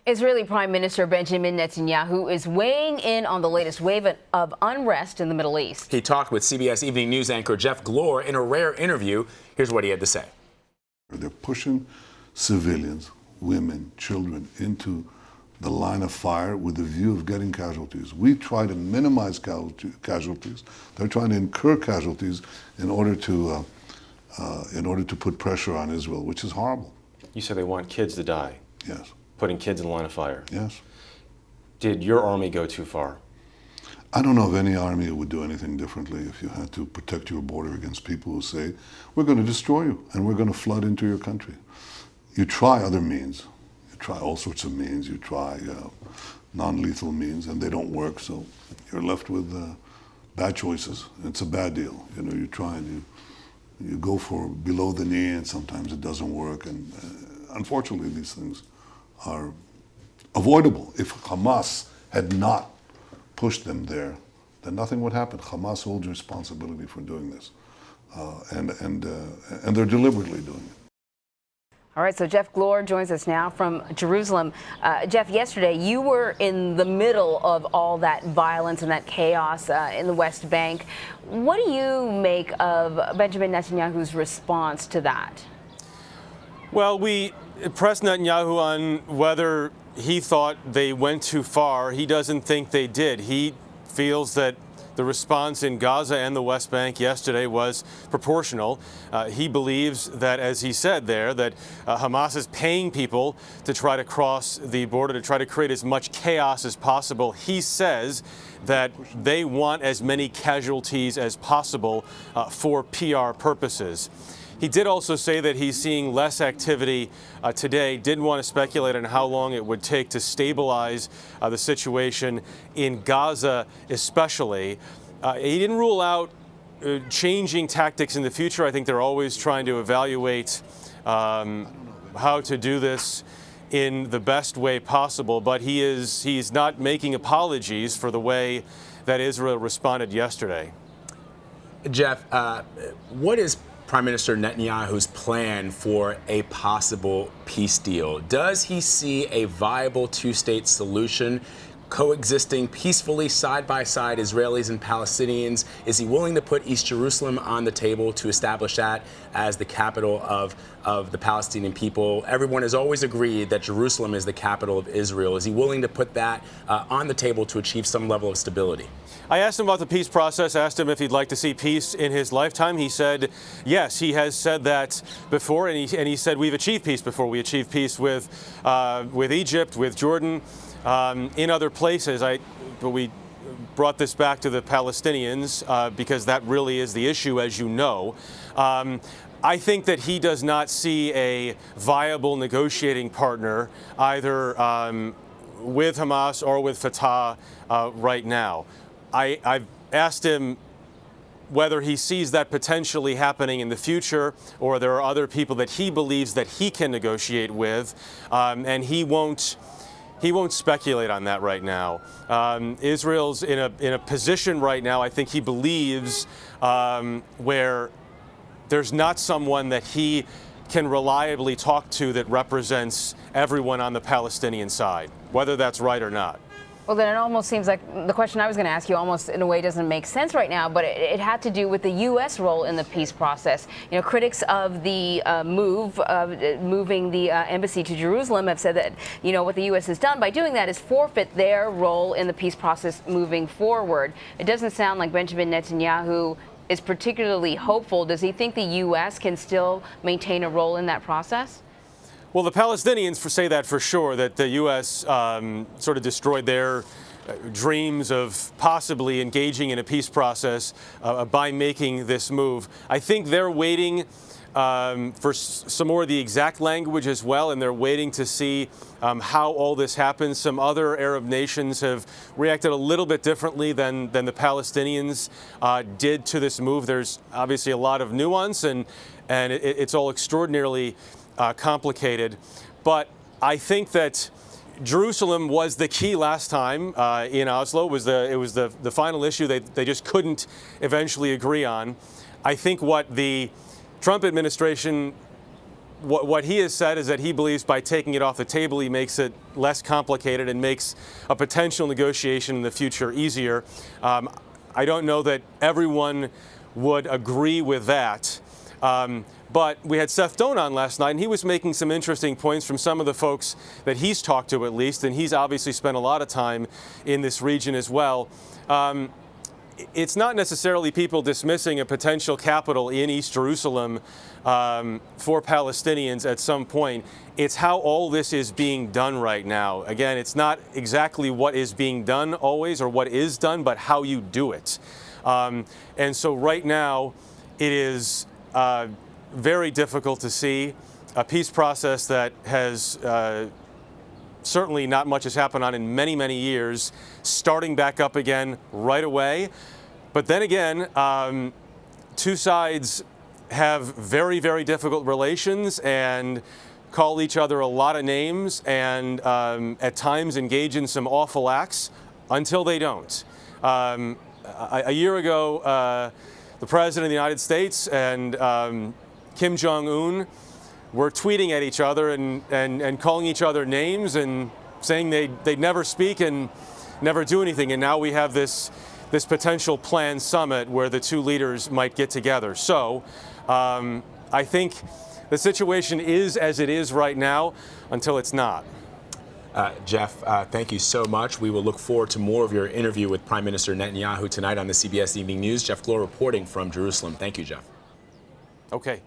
Israeli Prime Minister Benjamin Netanyahu is weighing in on the latest wave of unrest in the Middle East. He talked with CBS Evening News anchor Jeff Glor in a rare interview. Here's what he had to say. They're pushing civilians, women, children into the line of fire with the view of getting casualties. We try to minimize casualties. They're trying to incur casualties in order to put pressure on Israel, which is horrible. You said they want kids to die. Yes. Putting kids in the line of fire. Yes. Did your army go too far? I don't know of any army would do anything differently if you had to protect your border against people who say, we're going to destroy you and we're going to flood into your country. You try other means. You try all sorts of means. You try non-lethal means, and they don't work, so you're left with bad choices. It's a bad deal. You know, you try and you go for below the knee, and sometimes it doesn't work, and unfortunately these things are avoidable. If Hamas had not pushed them there, then nothing would happen. Hamas holds responsibility for doing this, and they're deliberately doing it. All right, so Jeff Glor joins us now from Jerusalem. Jeff, yesterday you were in the middle of all that violence and that chaos in the West Bank. What do you make of Benjamin Netanyahu's response to that? Well, we pressed Netanyahu on whether he thought they went too far. He doesn't think they did. He feels that the response in Gaza and the West Bank yesterday was proportional. He believes that, as he said there, that Hamas is paying people to try to cross the border, to try to create as much chaos as possible. He says that they want as many casualties as possible for PR purposes. He did also say that he's seeing less activity today. Didn't want to speculate on how long it would take to stabilize the situation in Gaza, especially. He didn't rule out changing tactics in the future. I think they're always trying to evaluate how to do this in the best way possible. But he's not making apologies for the way that Israel responded yesterday. Jeff, what is Prime Minister Netanyahu's plan for a possible peace deal? Does he see a viable two-state solution coexisting peacefully side by side, Israelis and Palestinians? Is he willing to put East Jerusalem on the table to establish that as the capital of the Palestinian people? Everyone has always agreed that Jerusalem is the capital of Israel. Is he willing to put that on the table to achieve some level of stability? I asked him about the peace process, asked him if he'd like to see peace in his lifetime. He said, yes, he has said that before, and he said we've achieved peace before. We achieved peace with Egypt, with Jordan, in other places. But we brought this back to the Palestinians because that really is the issue, as you know. I think that he does not see a viable negotiating partner either with Hamas or with Fatah right now. I've asked him whether he sees that potentially happening in the future, or there are other people that he believes that he can negotiate with, and he won't speculate on that right now. Israel's in a position right now, I think he believes, where there's not someone that he can reliably talk to that represents everyone on the Palestinian side, whether that's right or not. Well, then it almost seems like the question I was going to ask you almost in a way doesn't make sense right now, but it had to do with the U.S. role in the peace process. You know, critics of the move of moving the embassy to Jerusalem have said that, you know, what the U.S. has done by doing that is forfeit their role in the peace process moving forward. It doesn't sound like Benjamin Netanyahu is particularly hopeful. Does he think the U.S. can still maintain a role in that process? Well, the Palestinians say that for sure, that the U.S. sort of destroyed their dreams of possibly engaging in a peace process by making this move. I think they're waiting for some more of the exact language as well, and they're waiting to see how all this happens. Some other Arab nations have reacted a little bit differently than the Palestinians did to this move. There's obviously a lot of nuance, and it's all extraordinarily complicated, but I think that Jerusalem was the key last time in Oslo. It was the final issue they just couldn't eventually agree on. I think what the Trump administration what he has said is that he believes by taking it off the table, he makes it less complicated and makes a potential negotiation in the future easier. I don't know that everyone would agree with that. But we had Seth Doan on last night, and he was making some interesting points from some of the folks that he's talked to, at least, and he's obviously spent a lot of time in this region as well. It's not necessarily people dismissing a potential capital in East Jerusalem for Palestinians at some point. It's how all this is being done right now. Again, it's not exactly what is being done always or what is done, but how you do it. And so right now, it is very difficult to see a peace process that has certainly not much has happened on in many, many years, starting back up again right away. But then again, two sides have very, very difficult relations and call each other a lot of names and at times engage in some awful acts until they don't. A year ago, the President of the United States and Kim Jong-un were tweeting at each other and calling each other names and saying they'd never speak and never do anything. And now we have this potential planned summit where the two leaders might get together. So I think the situation is as it is right now until it's not. Jeff, thank you so much. We will look forward to more of your interview with Prime Minister Netanyahu tonight on the CBS Evening News. Jeff Glor reporting from Jerusalem. Thank you, Jeff. Okay.